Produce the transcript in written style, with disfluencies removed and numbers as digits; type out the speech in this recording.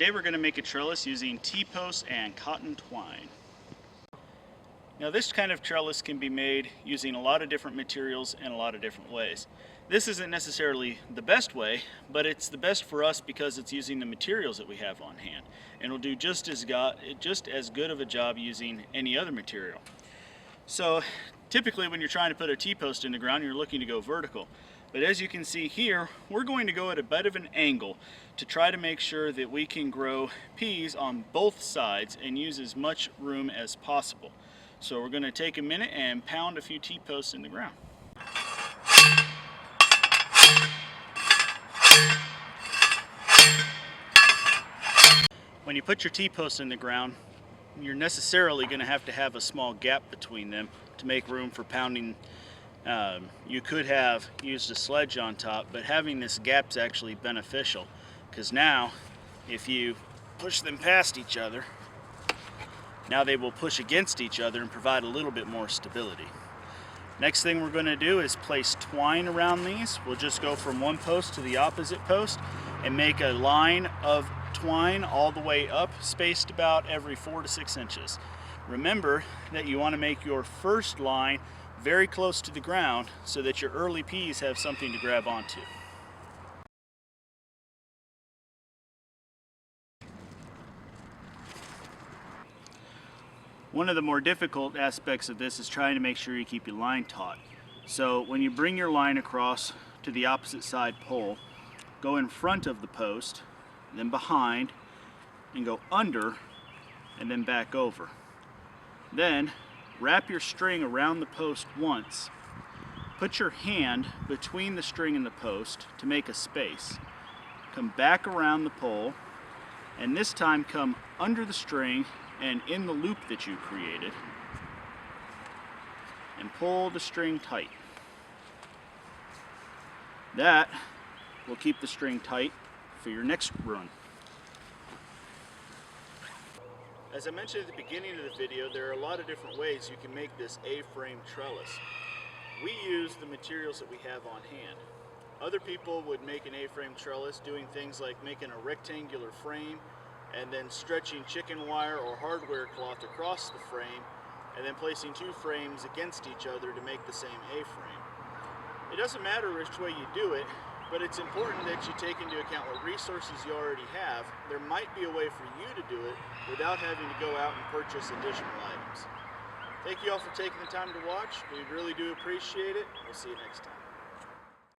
Today we're going to make a trellis using T-Posts and Cotton Twine. Now this kind of trellis can be made using a lot of different materials in a lot of different ways. This isn't necessarily the best way, but it's the best for us because it's using the materials that we have on hand. And it'll do just as good of a job using any other material. So typically when you're trying to put a T-post in the ground, you're looking to go vertical. But as you can see here, we're going to go at a bit of an angle to try to make sure that we can grow peas on both sides and use as much room as possible. So we're going to take a minute and pound a few T-posts in the ground. When you put your T-posts in the ground, you're necessarily going to have a small gap between them to make room for pounding. You could have used a sledge on top, but having this gap is actually beneficial because now if you push them past each other, now they will push against each other and provide a little bit more stability. Next thing we're going to do is place twine around these. We'll just go from one post to the opposite post and make a line of twine all the way up, spaced about every 4 to 6 inches. Remember that you want to make your first line very close to the ground so that your early peas have something to grab onto. One of the more difficult aspects of this is trying to make sure you keep your line taut. So when you bring your line across to the opposite side pole, go in front of the post, then behind, and go under, and then back over. Then wrap your string around the post once. Put your hand between the string and the post to make a space. Come back around the pole, and this time come under the string and in the loop that you created, and pull the string tight. That will keep the string tight for your next run. As I mentioned at the beginning of the video, there are a lot of different ways you can make this A-frame trellis. We use the materials that we have on hand. Other people would make an A-frame trellis doing things like making a rectangular frame and then stretching chicken wire or hardware cloth across the frame and then placing two frames against each other to make the same A-frame. It doesn't matter which way you do it, but it's important that you take into account what resources you already have. There might be a way for you to do it without having to go out and purchase additional items. Thank you all for taking the time to watch. We really do appreciate it. We'll see you next time.